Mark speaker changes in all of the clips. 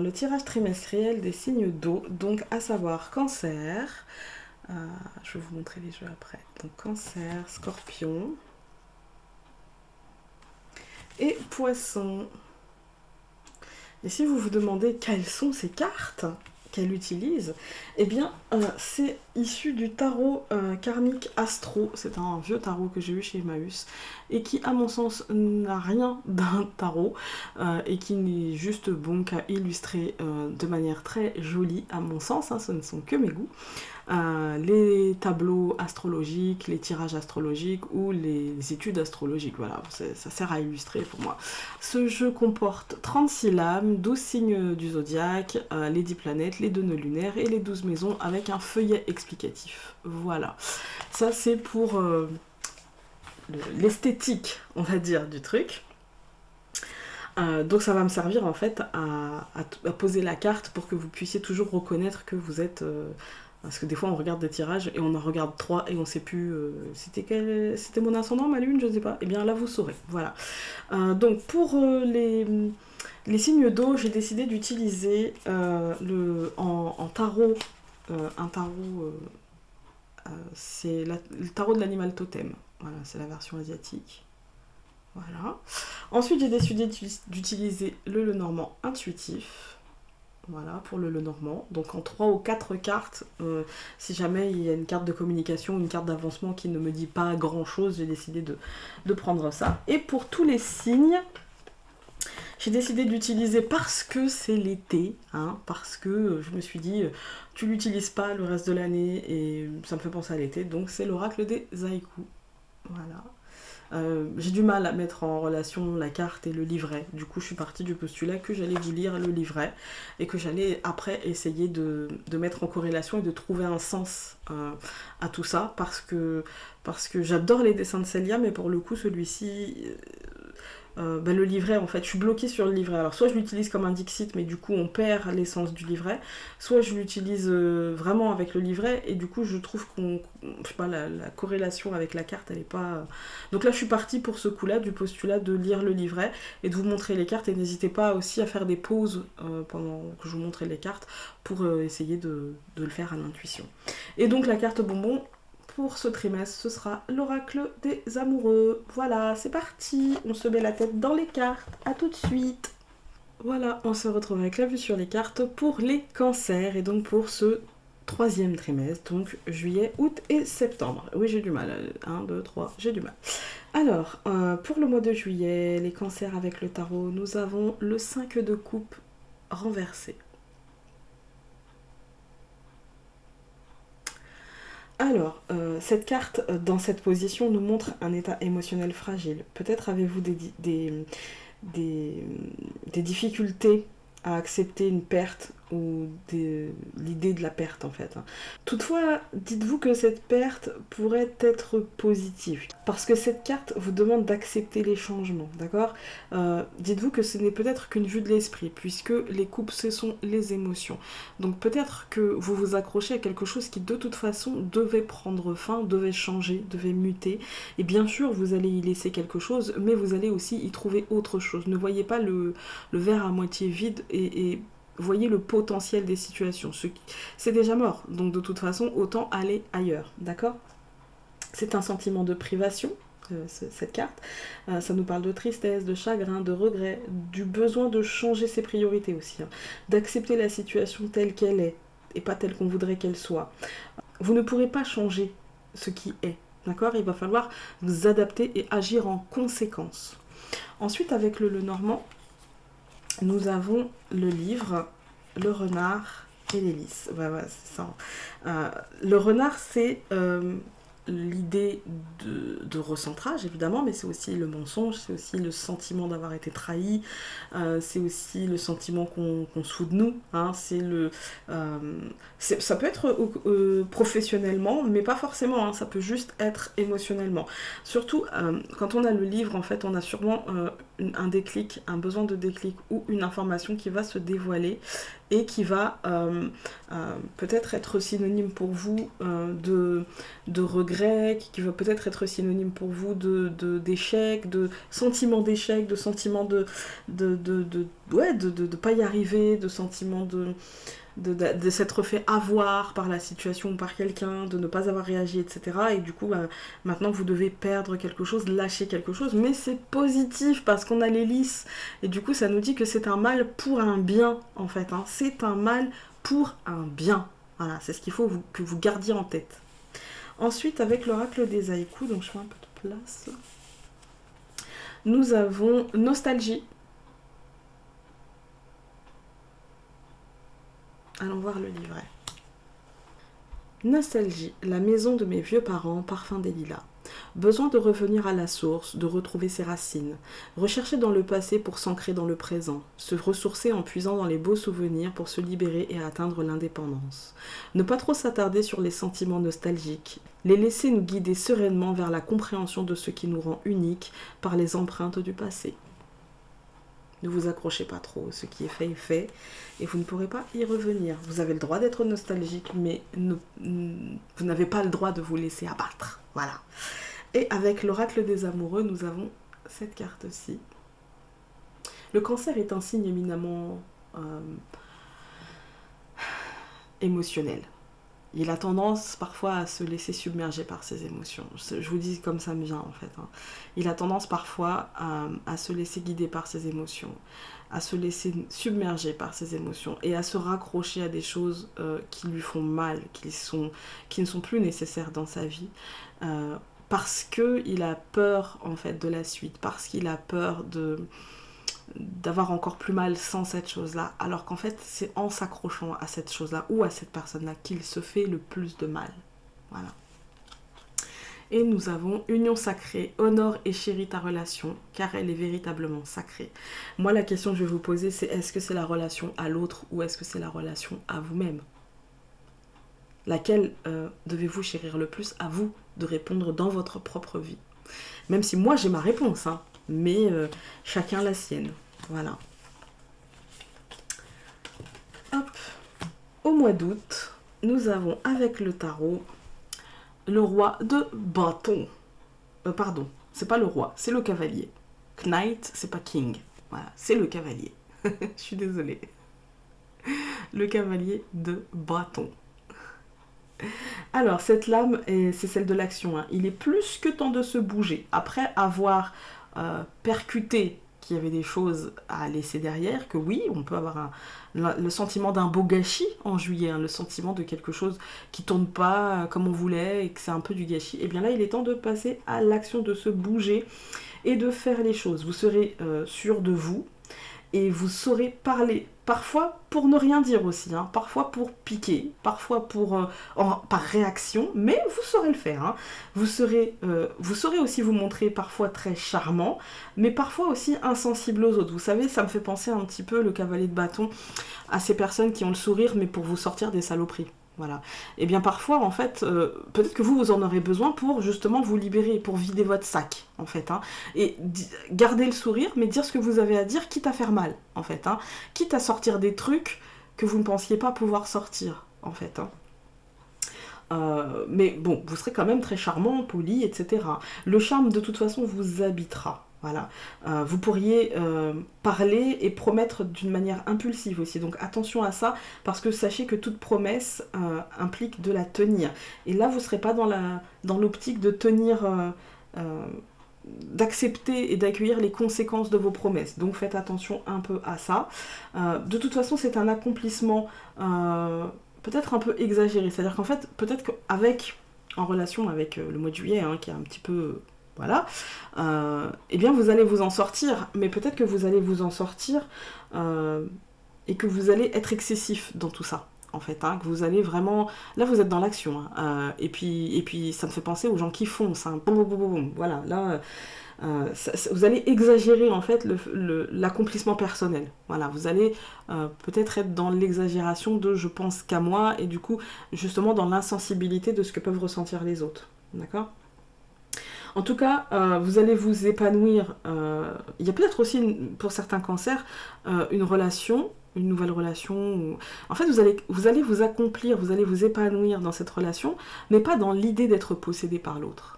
Speaker 1: le tirage trimestriel des signes d'eau, donc à savoir Cancer, je vais vous montrer les jeux après, donc Cancer, Scorpion et Poisson. Et si vous vous demandez quelles sont ces cartes qu'elle utilise, eh bien c'est issu du tarot karmique Astro. C'est un vieux tarot que j'ai eu chez Emmaüs et qui à mon sens n'a rien d'un tarot et qui n'est juste bon qu'à illustrer de manière très jolie à mon sens, hein, ce ne sont que mes goûts. Les tableaux astrologiques, les tirages astrologiques ou les études astrologiques, voilà, ça sert à illustrer pour moi. Ce jeu comporte 36 lames, 12 signes du zodiaque, les 10 planètes, les 2 nœuds lunaires et les 12 maisons avec un feuillet explicatif. Voilà, ça c'est pour l'esthétique, on va dire, du truc. Donc ça va me servir en fait à poser la carte pour que vous puissiez toujours reconnaître que vous êtes... parce que des fois on regarde des tirages et on en regarde 3 et on sait plus c'était mon ascendant, ma lune, je sais pas. Et bien là vous saurez, voilà. Donc pour les signes d'eau, j'ai décidé d'utiliser en tarot, un tarot, c'est le tarot de l'animal totem. Voilà, c'est la version asiatique. Voilà. Ensuite, j'ai décidé d'utiliser le Lenormand intuitif. Voilà, pour le Lenormand. Donc en 3 ou 4 cartes, si jamais il y a une carte de communication, une carte d'avancement qui ne me dit pas grand-chose, j'ai décidé de prendre ça. Et pour tous les signes, j'ai décidé d'utiliser, parce que c'est l'été, hein, parce que je me suis dit, tu l'utilises pas le reste de l'année, et ça me fait penser à l'été, donc c'est l'oracle des haïkus. Voilà. J'ai du mal à mettre en relation la carte et le livret. Du coup, je suis partie du postulat que j'allais vous lire le livret et que j'allais après essayer de mettre en corrélation et de trouver un sens à tout ça parce que j'adore les dessins de Célia, mais pour le coup, celui-ci... le livret, en fait, je suis bloquée sur le livret. Alors, soit je l'utilise comme un Dixit, mais du coup, on perd l'essence du livret. Soit je l'utilise vraiment avec le livret, et du coup, je trouve je sais pas, la corrélation avec la carte, elle est pas... Donc là, je suis partie pour ce coup-là, du postulat de lire le livret, et de vous montrer les cartes, et n'hésitez pas aussi à faire des pauses pendant que je vous montrais les cartes, pour essayer de le faire à l'intuition. Et donc, la carte bonbon... Pour ce trimestre, ce sera l'oracle des amoureux. Voilà, c'est parti. On se met la tête dans les cartes. À tout de suite. Voilà, on se retrouve avec la vue sur les cartes pour les cancers. Et donc pour ce 3e trimestre, donc juillet, août et septembre. Oui, j'ai du mal. 1, 2, 3, j'ai du mal. Alors, pour le mois de juillet, les cancers avec le tarot, nous avons le 5 de coupe renversé. Alors, cette carte, dans cette position, nous montre un état émotionnel fragile. Peut-être avez-vous des difficultés à accepter une perte ou l'idée de la perte en fait. Toutefois, dites-vous que cette perte pourrait être positive parce que cette carte vous demande d'accepter les changements, d'accord. Dites-vous que ce n'est peut-être qu'une vue de l'esprit puisque les coupes ce sont les émotions. Donc peut-être que vous vous accrochez à quelque chose qui de toute façon devait prendre fin, devait changer, devait muter et bien sûr vous allez y laisser quelque chose mais vous allez aussi y trouver autre chose. Ne voyez pas le verre à moitié vide et voyez le potentiel des situations. C'est déjà mort, donc de toute façon, autant aller ailleurs, d'accord. C'est un sentiment de privation, cette carte. Ça nous parle de tristesse, de chagrin, de regret, du besoin de changer ses priorités aussi, hein, d'accepter la situation telle qu'elle est, et pas telle qu'on voudrait qu'elle soit. Vous ne pourrez pas changer ce qui est, d'accord. Il va falloir vous adapter et agir en conséquence. Ensuite, avec le Lenormand, nous avons le livre, le renard et l'hélice. Ouais, c'est ça. Le renard, c'est l'idée de recentrage, évidemment, mais c'est aussi le mensonge, c'est aussi le sentiment d'avoir été trahi, c'est aussi le sentiment qu'on se fout de nous. Hein, ça peut être professionnellement, mais pas forcément, hein, ça peut juste être émotionnellement. Surtout, quand on a le livre, en fait, on a sûrement... un déclic, un besoin de déclic ou une information qui va se dévoiler et qui va peut-être être synonyme pour vous de regret, qui va peut-être être synonyme pour vous d'échec, de sentiment d'échec, de sentiment ouais, de pas y arriver, de sentiment de s'être fait avoir par la situation ou par quelqu'un, de ne pas avoir réagi, etc. Et du coup, maintenant vous devez perdre quelque chose, lâcher quelque chose, mais c'est positif parce qu'on a l'hélice. Et du coup, ça nous dit que c'est un mal pour un bien, en fait. Hein. C'est un mal pour un bien. Voilà, c'est ce qu'il faut que vous gardiez en tête. Ensuite, avec l'oracle des haïkus, donc je fais un peu de place, nous avons nostalgie. Allons voir le livret. Nostalgie, la maison de mes vieux parents, parfum des lilas. Besoin de revenir à la source, de retrouver ses racines. Rechercher dans le passé pour s'ancrer dans le présent. Se ressourcer en puisant dans les beaux souvenirs pour se libérer et atteindre l'indépendance. Ne pas trop s'attarder sur les sentiments nostalgiques. Les laisser nous guider sereinement vers la compréhension de ce qui nous rend uniques par les empreintes du passé. Ne vous accrochez pas trop, ce qui est fait, et vous ne pourrez pas y revenir. Vous avez le droit d'être nostalgique, mais vous n'avez pas le droit de vous laisser abattre. Voilà. Et avec l'oracle des amoureux, nous avons cette carte-ci. Le cancer est un signe éminemment émotionnel. Il a tendance parfois à se laisser submerger par ses émotions. Je vous dis comme ça me vient en fait. Hein. Il a tendance parfois à se laisser guider par ses émotions, à se laisser submerger par ses émotions et à se raccrocher à des choses qui lui font mal, qui ne sont plus nécessaires dans sa vie. Parce qu'il a peur en fait de la suite, parce qu'il a peur d'avoir encore plus mal sans cette chose-là, alors qu'en fait, c'est en s'accrochant à cette chose-là ou à cette personne-là qu'il se fait le plus de mal. Voilà. Et nous avons union sacrée, honore et chéris ta relation, car elle est véritablement sacrée. Moi, la question que je vais vous poser, c'est est-ce que c'est la relation à l'autre ou est-ce que c'est la relation à vous-même? Laquelle devez-vous chérir le plus? À vous de répondre dans votre propre vie. Même si moi, j'ai ma réponse, hein. Mais chacun la sienne. Voilà. Hop. Au mois d'août, nous avons avec le tarot le roi de bâton. Pardon, c'est pas le roi, c'est le cavalier. Knight, c'est pas king. Voilà, c'est le cavalier. Je suis désolée. Le cavalier de bâton. Alors, cette lame, c'est celle de l'action. Hein. Il est plus que temps de se bouger. Après avoir percuté qu'il y avait des choses à laisser derrière, que oui, on peut avoir le sentiment d'un beau gâchis en juillet, hein, le sentiment de quelque chose qui tourne pas comme on voulait et que c'est un peu du gâchis. Et bien là, il est temps de passer à l'action de se bouger et de faire les choses. Vous serez sûr de vous et vous saurez parler. Parfois pour ne rien dire aussi, hein, parfois pour piquer, parfois par réaction, mais vous saurez le faire. Hein. Vous saurez aussi vous montrer parfois très charmant, mais parfois aussi insensible aux autres. Vous savez, ça me fait penser un petit peu, le cavalier de bâton, à ces personnes qui ont le sourire, mais pour vous sortir des saloperies. Voilà. Et bien parfois, en fait, peut-être que vous en aurez besoin pour justement vous libérer, pour vider votre sac, en fait. Hein, et garder le sourire, mais dire ce que vous avez à dire, quitte à faire mal, en fait. Hein, quitte à sortir des trucs que vous ne pensiez pas pouvoir sortir, en fait. Hein. Mais bon, vous serez quand même très charmant, poli, etc. Le charme, de toute façon, vous habitera. Voilà. Vous pourriez parler et promettre d'une manière impulsive aussi. Donc attention à ça, parce que sachez que toute promesse implique de la tenir. Et là, vous ne serez pas dans l'optique de tenir, d'accepter et d'accueillir les conséquences de vos promesses. Donc faites attention un peu à ça. De toute façon, c'est un accomplissement peut-être un peu exagéré. C'est-à-dire qu'en fait, peut-être en relation avec le mois de juillet, hein, qui est un petit peu... Voilà, eh bien vous allez vous en sortir, mais peut-être que vous allez vous en sortir et que vous allez être excessif dans tout ça, en fait, hein, que vous allez vraiment... Là, vous êtes dans l'action, hein, et puis ça me fait penser aux gens qui foncent, hein, boum, boum, boum, boum, voilà, là, vous allez exagérer, en fait, l'accomplissement personnel, voilà, vous allez peut-être être dans l'exagération de « je pense qu'à moi », et du coup, justement, dans l'insensibilité de ce que peuvent ressentir les autres, d'accord ? En tout cas, vous allez vous épanouir. Il y a peut-être aussi, pour certains cancers, une relation, une nouvelle relation. En fait, vous allez vous accomplir, vous allez vous épanouir dans cette relation, mais pas dans l'idée d'être possédé par l'autre.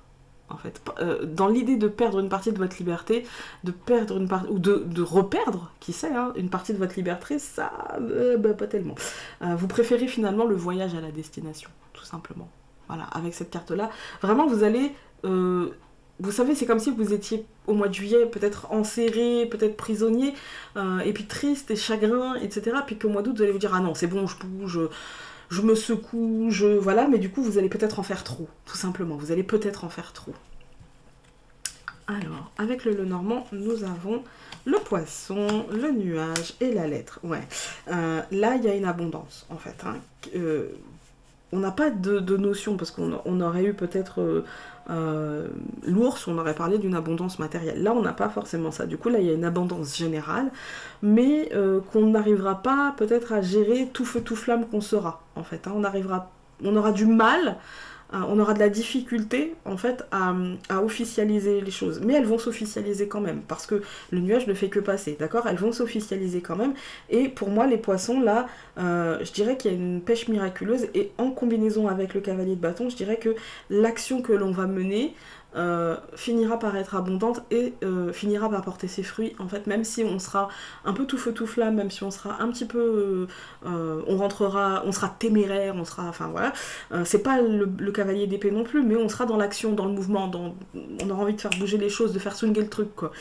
Speaker 1: En fait, dans l'idée de perdre une partie de votre liberté, de perdre une partie, ou de reperdre, qui sait, hein, une partie de votre liberté, ça, bah, pas tellement. Vous préférez finalement le voyage à la destination, tout simplement. Voilà, avec cette carte-là, vraiment, vous allez vous savez, c'est comme si vous étiez au mois de juillet peut-être enserré, peut-être prisonnier, et puis triste et chagrin, etc. Puis qu'au mois d'août, vous allez vous dire, ah non, c'est bon, je bouge, je me secoue, voilà, mais du coup, vous allez peut-être en faire trop, tout simplement. Vous allez peut-être en faire trop. Alors, avec le Lenormand, nous avons le poisson, le nuage et la lettre. Ouais. Là, il y a une abondance, en fait. Hein. On n'a pas de notion, parce qu'on aurait eu peut-être l'ours, on aurait parlé d'une abondance matérielle. Là, on n'a pas forcément ça. Du coup, là, il y a une abondance générale, mais qu'on n'arrivera pas peut-être à gérer tout feu, tout flamme qu'on sera, en fait. Hein. On aura du mal, on aura de la difficulté en fait à officialiser les choses. Mais elles vont s'officialiser quand même, parce que le nuage ne fait que passer, d'accord? Elles vont s'officialiser quand même. Et pour moi, les poissons, là, je dirais qu'il y a une pêche miraculeuse. Et en combinaison avec le cavalier de bâton, je dirais que l'action que l'on va mener finira par être abondante et finira par porter ses fruits, en fait, même si on sera un peu tout feu tout flamme, même si on sera un petit peu on sera téméraire, on sera, enfin voilà, c'est pas le cavalier d'épée non plus, mais on sera dans l'action, dans le mouvement, on aura envie de faire bouger les choses, de faire swinguer le truc, quoi.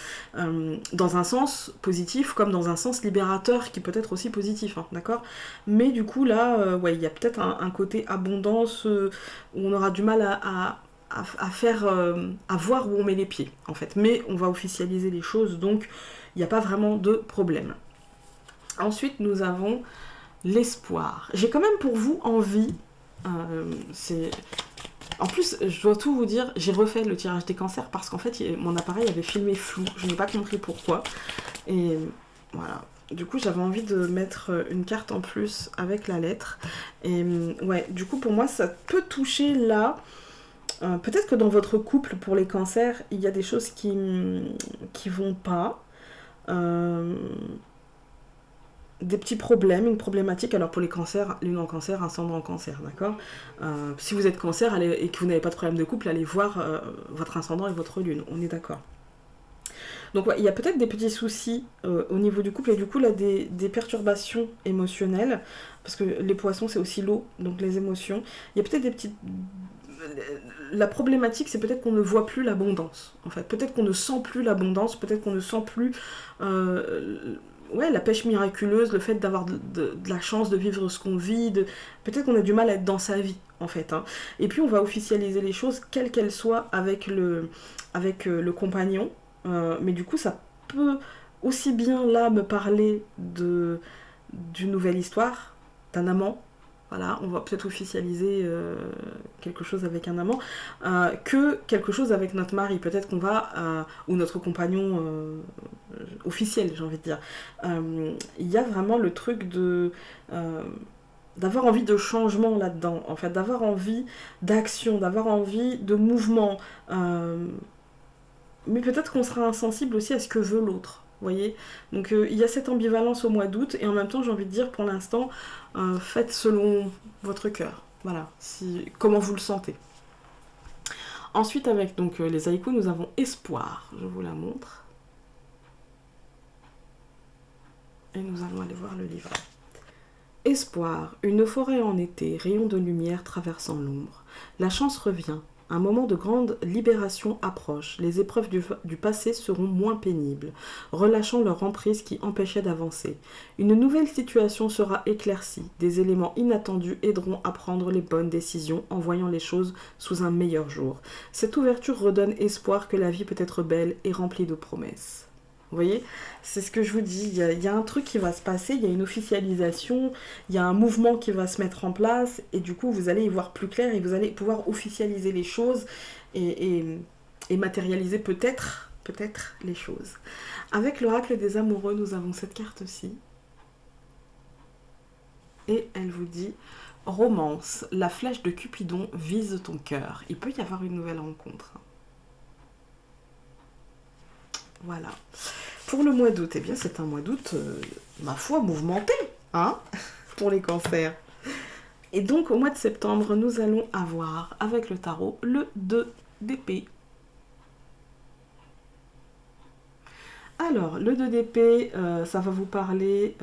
Speaker 1: Dans un sens positif, comme dans un sens libérateur, qui peut être aussi positif, hein, d'accord? Mais du coup, là, ouais, il y a peut-être un côté abondance où on aura du mal à faire, à voir où on met les pieds, en fait. Mais on va officialiser les choses, donc il n'y a pas vraiment de problème. Ensuite, nous avons l'espoir. J'ai quand même pour vous envie, c'est... En plus, je dois tout vous dire, j'ai refait le tirage des cancers parce qu'en fait, mon appareil avait filmé flou. Je n'ai pas compris pourquoi. Et voilà. Du coup, j'avais envie de mettre une carte en plus avec la lettre. Et ouais, du coup, pour moi, ça peut toucher là. Peut-être que dans votre couple, pour les cancers, il y a des choses qui vont pas. Des petits problèmes, une problématique. Alors pour les cancers, lune en cancer, ascendant en cancer, d'accord? Si vous êtes cancer et que vous n'avez pas de problème de couple, allez voir votre ascendant et votre lune, on est d'accord. Donc ouais, il y a peut-être des petits soucis au niveau du couple et du coup là des perturbations émotionnelles, parce que les poissons c'est aussi l'eau, donc les émotions. Il y a peut-être des petites... La problématique c'est peut-être qu'on ne voit plus l'abondance, en fait. Peut-être qu'on ne sent plus l'abondance, peut-être qu'on ne sent plus... ouais, la pêche miraculeuse, le fait d'avoir de la chance de vivre ce qu'on vit, peut-être qu'on a du mal à être dans sa vie, en fait. Hein. Et puis on va officialiser les choses, quelles qu'elles soient, avec le compagnon. Mais du coup, ça peut aussi bien là me parler d'une nouvelle histoire, d'un amant. Voilà, on va peut-être officialiser quelque chose avec un amant, que quelque chose avec notre mari. Peut-être qu'on va, ou notre compagnon officiel, j'ai envie de dire. Il y a vraiment le truc d'avoir envie de changement là-dedans, en fait, d'avoir envie d'action, d'avoir envie de mouvement. Mais peut-être qu'on sera insensible aussi à ce que veut l'autre. Vous voyez, donc il y a cette ambivalence au mois d'août et en même temps j'ai envie de dire pour l'instant faites selon votre cœur, voilà, comment vous le sentez. Ensuite avec donc les haïkus nous avons espoir, je vous la montre et nous allons aller voir le livre. Espoir, une forêt en été, rayon de lumière traversant l'ombre, la chance revient. Un moment de grande libération approche. Les épreuves du passé seront moins pénibles, relâchant leur emprise qui empêchait d'avancer. Une nouvelle situation sera éclaircie. Des éléments inattendus aideront à prendre les bonnes décisions en voyant les choses sous un meilleur jour. Cette ouverture redonne espoir que la vie peut être belle et remplie de promesses. Vous voyez, c'est ce que je vous dis, il y a un truc qui va se passer, il y a une officialisation, il y a un mouvement qui va se mettre en place, et du coup vous allez y voir plus clair, et vous allez pouvoir officialiser les choses, et matérialiser peut-être les choses. Avec l'oracle des amoureux, nous avons cette carte-ci, et elle vous dit « Romance, la flèche de Cupidon vise ton cœur ». Il peut y avoir une nouvelle rencontre. Voilà. Pour le mois d'août, eh bien c'est un mois d'août, ma foi, mouvementé, hein, pour les cancers. Et donc au mois de septembre, nous allons avoir, avec le tarot, le 2 d'épée. Alors, le 2 d'épée, ça va vous parler...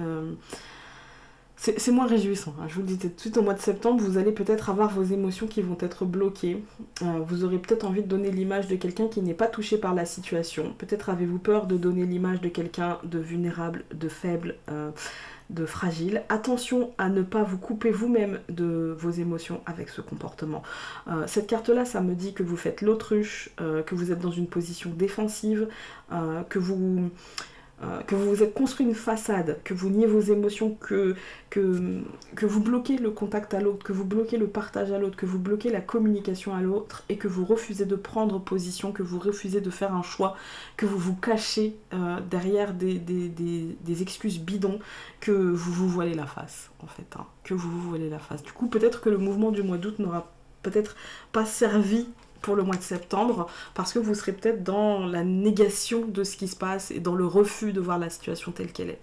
Speaker 1: c'est moins réjouissant, hein. Je vous le dis tout de suite, au mois de septembre, vous allez peut-être avoir vos émotions qui vont être bloquées. Vous aurez peut-être envie de donner l'image de quelqu'un qui n'est pas touché par la situation. Peut-être avez-vous peur de donner l'image de quelqu'un de vulnérable, de faible, de fragile. Attention à ne pas vous couper vous-même de vos émotions avec ce comportement. Cette carte-là, ça me dit que vous faites l'autruche, que vous êtes dans une position défensive, que vous vous êtes construit une façade, que vous niez vos émotions, que vous bloquez le contact à l'autre, que vous bloquez le partage à l'autre, que vous bloquez la communication à l'autre et que vous refusez de prendre position, que vous refusez de faire un choix, que vous vous cachez derrière des excuses bidons, que vous vous voilez la face, en fait, hein, que vous vous voilez la face. Du coup, peut-être que le mouvement du mois d'août n'aura peut-être pas servi pour le mois de septembre, parce que vous serez peut-être dans la négation de ce qui se passe et dans le refus de voir la situation telle qu'elle est.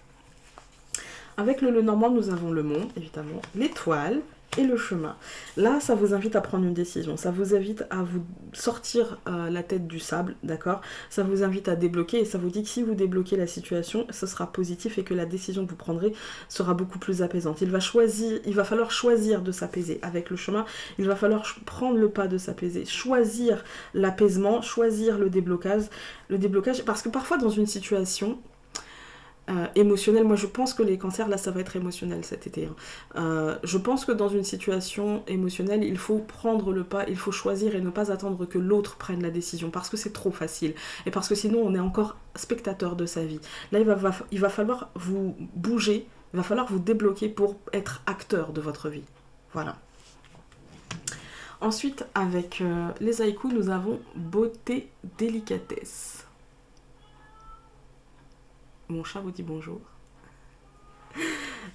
Speaker 1: Avec le Lenormand, nous avons le monde, évidemment, l'étoile et le chemin. Là, ça vous invite à prendre une décision, ça vous invite à vous sortir la tête du sable, d'accord? Ça vous invite à débloquer et ça vous dit que si vous débloquez la situation, ce sera positif et que la décision que vous prendrez sera beaucoup plus apaisante. Il va falloir choisir de s'apaiser. Avec le chemin, il va falloir prendre le pas de s'apaiser, choisir l'apaisement, choisir le déblocage, parce que parfois dans une situation émotionnel, moi je pense que les cancers là ça va être émotionnel cet été, hein. Je pense que dans une situation émotionnelle il faut prendre le pas, il faut choisir et ne pas attendre que l'autre prenne la décision parce que c'est trop facile et parce que sinon on est encore spectateur de sa vie. Là il va falloir vous bouger, il va falloir vous débloquer pour être acteur de votre vie. Voilà. Ensuite avec les haïkus nous avons beauté, délicatesse. Mon chat vous dit bonjour.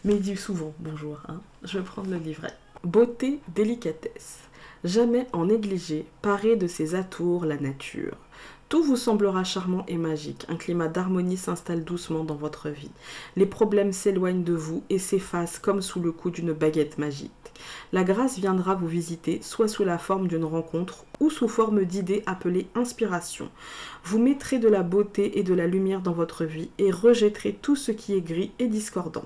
Speaker 1: Mais il dit souvent bonjour, hein. Je vais prendre le livret. Beauté, délicatesse. Jamais en négligé, paré de ses atours, la nature. Tout vous semblera charmant et magique. Un climat d'harmonie s'installe doucement dans votre vie. Les problèmes s'éloignent de vous et s'effacent comme sous le coup d'une baguette magique. La grâce viendra vous visiter, soit sous la forme d'une rencontre ou sous forme d'idées appelées inspiration. Vous mettrez de la beauté et de la lumière dans votre vie et rejetterez tout ce qui est gris et discordant.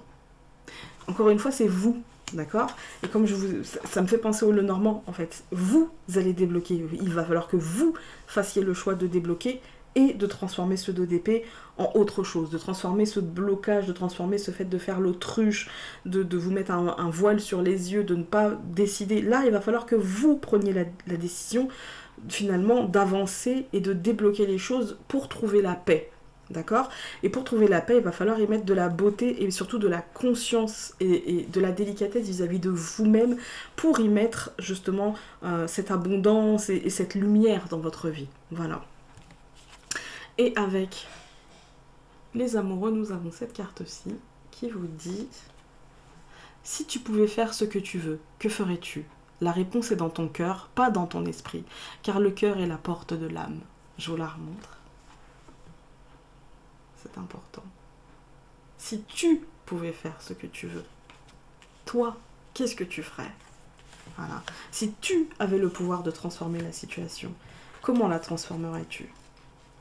Speaker 1: Encore une fois, c'est vous, d'accord? Et comme ça me fait penser au Lenormand, en fait. Vous allez débloquer. Il va falloir que vous fassiez le choix de débloquer et de transformer ce 2 d'épée en autre chose, de transformer ce blocage, de transformer ce fait de faire l'autruche, de vous mettre un voile sur les yeux, de ne pas décider. Là, il va falloir que vous preniez la décision, finalement, d'avancer et de débloquer les choses pour trouver la paix. D'accord? Et pour trouver la paix, il va falloir y mettre de la beauté et surtout de la conscience et de la délicatesse vis-à-vis de vous-même pour y mettre justement cette abondance et cette lumière dans votre vie. Voilà. Et avec les amoureux, nous avons cette carte-ci qui vous dit « Si tu pouvais faire ce que tu veux, que ferais-tu? La réponse est dans ton cœur, pas dans ton esprit, car le cœur est la porte de l'âme. » Je vous la remontre. C'est important. Si tu pouvais faire ce que tu veux, toi, qu'est-ce que tu ferais? Voilà. Si tu avais le pouvoir de transformer la situation, comment la transformerais-tu?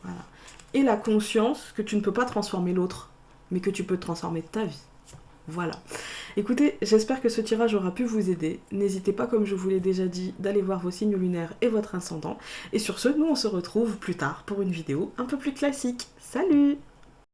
Speaker 1: Voilà. Et la conscience que tu ne peux pas transformer l'autre, mais que tu peux transformer ta vie. Voilà. Écoutez, j'espère que ce tirage aura pu vous aider. N'hésitez pas, comme je vous l'ai déjà dit, d'aller voir vos signes lunaires et votre ascendant. Et sur ce, nous on se retrouve plus tard pour une vidéo un peu plus classique. Salut!